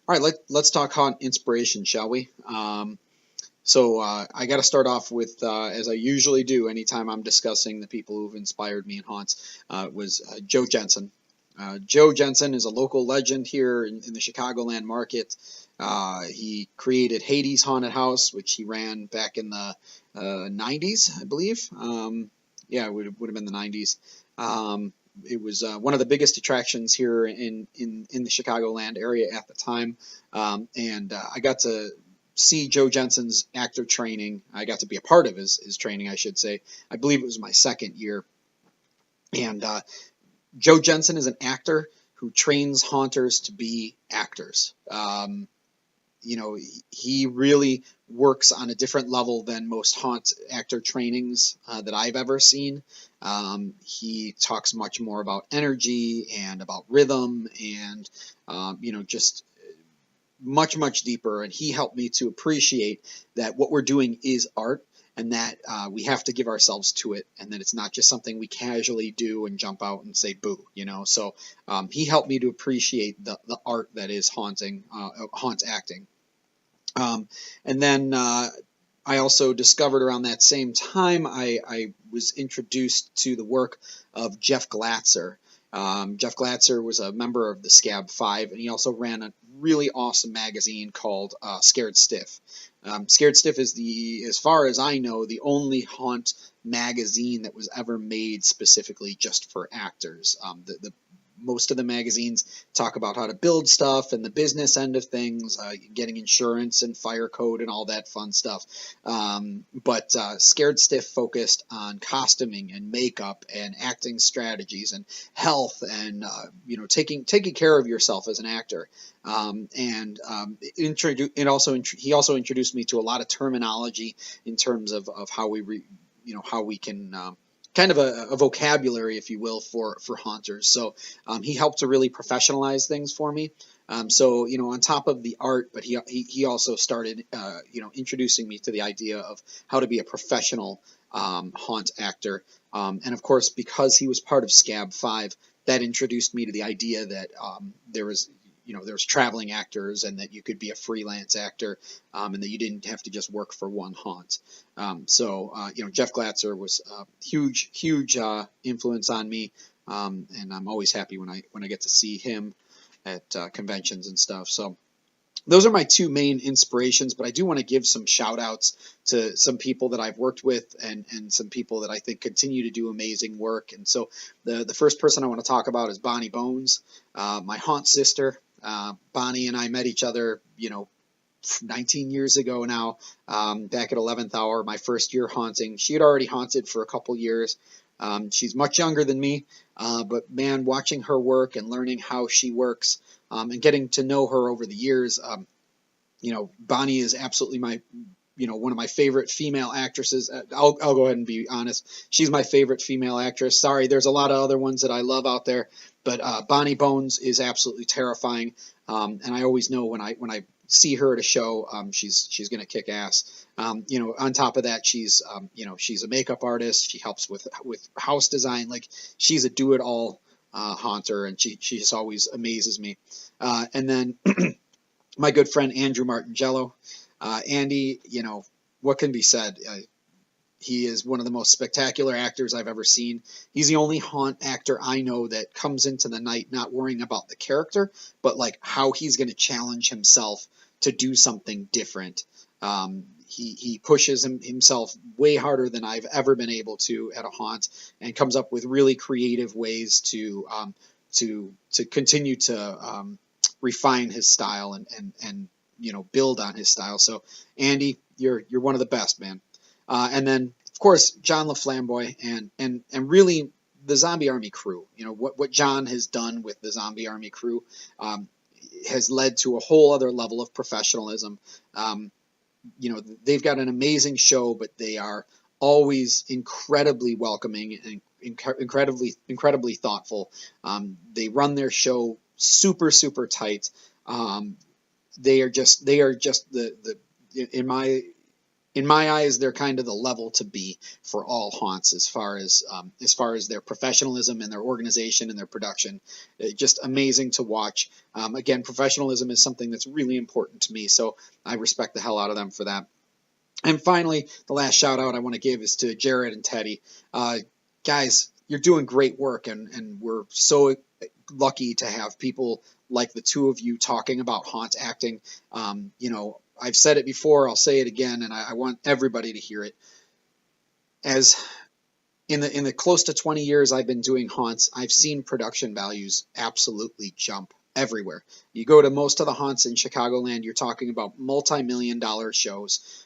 All right, let's talk haunt inspiration, shall we? I got to start off with, as I usually do anytime I'm discussing the people who've inspired me in haunts, was Joe Jensen. Joe Jensen is a local legend here in the Chicagoland market. He created Hades Haunted House, which he ran back in the 90s, I believe. Yeah, it would have been the 90s. It was one of the biggest attractions here in the Chicagoland area at the time. And I got to see Joe Jensen's actor training. I got to be a part of his training, I should say. I believe it was my second year. And Joe Jensen is an actor who trains haunters to be actors. He really works on a different level than most haunt actor trainings that I've ever seen. He talks much more about energy and about rhythm and, just much deeper. And he helped me to appreciate that what we're doing is art and that we have to give ourselves to it and that it's not just something we casually do and jump out and say boo, So he helped me to appreciate the art that is haunt acting. And then I also discovered around that same time I was introduced to the work of Jeff Glatzer. Jeff Glatzer was a member of the Scab Five, and he also ran a really awesome magazine called Scared Stiff. Scared Stiff is as far as I know, the only haunt magazine that was ever made specifically just for actors. The most of the magazines talk about how to build stuff and the business end of things, getting insurance and fire code and all that fun stuff. But Scared Stiff focused on costuming and makeup and acting strategies and health and taking care of yourself as an actor. He also introduced me to a lot of terminology in terms of how how we can kind of a vocabulary, if you will, for haunters. So he helped to really professionalize things for me. On top of the art, but he also started, introducing me to the idea of how to be a professional haunt actor. And of course, because he was part of Scab Five, that introduced me to the idea that there's traveling actors and that you could be a freelance actor, and that you didn't have to just work for one haunt. Jeff Glatzer was a huge influence on me, and I'm always happy when I get to see him at conventions and stuff. So those are my two main inspirations, but I do want to give some shout outs to some people that I've worked with and some people that I think continue to do amazing work. And so the first person I want to talk about is Bonnie Bones, my haunt sister. Bonnie and I met each other, 19 years ago now, back at 11th Hour, my first year haunting. She had already haunted for a couple years. She's much younger than me, but man, watching her work and learning how she works, and getting to know her over the years, Bonnie is absolutely one of my favorite female actresses. I'll go ahead and be honest. She's my favorite female actress. Sorry, there's a lot of other ones that I love out there, but Bonnie Bones is absolutely terrifying. And I always know when I see her at a show, she's going to kick ass. On top of that, she's a makeup artist. She helps with house design. Like, she's a do-it-all haunter, and she just always amazes me. And then my good friend Andrew Martingello. Andy, what can be said? He is one of the most spectacular actors I've ever seen. He's the only haunt actor I know that comes into the night not worrying about the character, but like how he's going to challenge himself to do something different. He pushes himself way harder than I've ever been able to at a haunt, and comes up with really creative ways to continue to refine his style and build on his style. So Andy, you're one of the best, man. And then of course John LaFlamboy and really the Zombie Army crew. What John has done with the Zombie Army crew has led to a whole other level of professionalism. They've got an amazing show, but they are always incredibly welcoming and incredibly thoughtful. They run their show super tight. They are just the in my in my eyes, they're kind of the level to be for all haunts as far as their professionalism and their organization and their production. Just amazing to watch. Again, professionalism is something that's really important to me, so I respect the hell out of them for that. And finally, the last shout out I want to give is to Jared and Teddy. Guys, you're doing great work, and we're so lucky to have people like the two of you talking about haunt acting. I've said it before, I'll say it again, and I want everybody to hear it. As in the close to 20 years I've been doing haunts, I've seen production values absolutely jump everywhere. You go to most of the haunts in Chicagoland, you're talking about multi-million-dollar shows,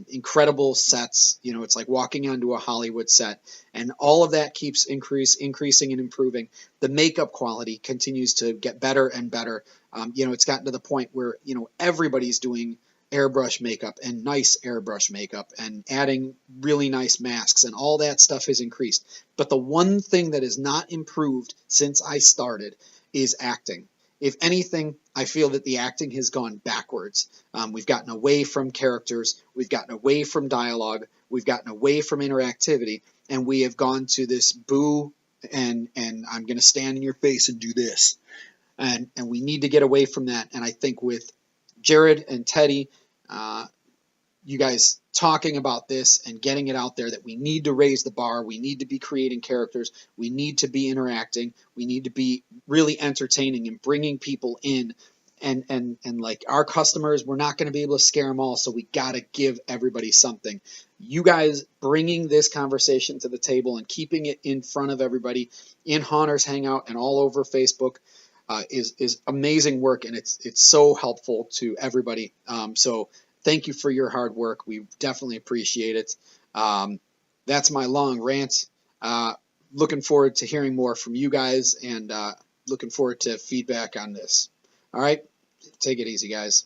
incredible sets. It's like walking onto a Hollywood set, and all of that keeps increasing and improving. The makeup quality continues to get better and better. It's gotten to the point where everybody's doing airbrush makeup and nice airbrush makeup and adding really nice masks, and all that stuff has increased. But the one thing that has not improved since I started is acting. If anything, I feel that the acting has gone backwards. We've gotten away from characters, we've gotten away from dialogue, we've gotten away from interactivity, and we have gone to this boo and I'm going to stand in your face and do this. And we need to get away from that. And I think with Jared and Teddy, you guys talking about this and getting it out there that we need to raise the bar, we need to be creating characters, we need to be interacting, we need to be really entertaining and bringing people in, and like our customers, we're not going to be able to scare them all, so we got to give everybody something. You guys bringing this conversation to the table and keeping it in front of everybody in Haunters Hangout and all over Facebook is amazing work, and it's so helpful to everybody. So thank you for your hard work. We definitely appreciate it. That's my long rant. Looking forward to hearing more from you guys, and looking forward to feedback on this. All right, take it easy, guys.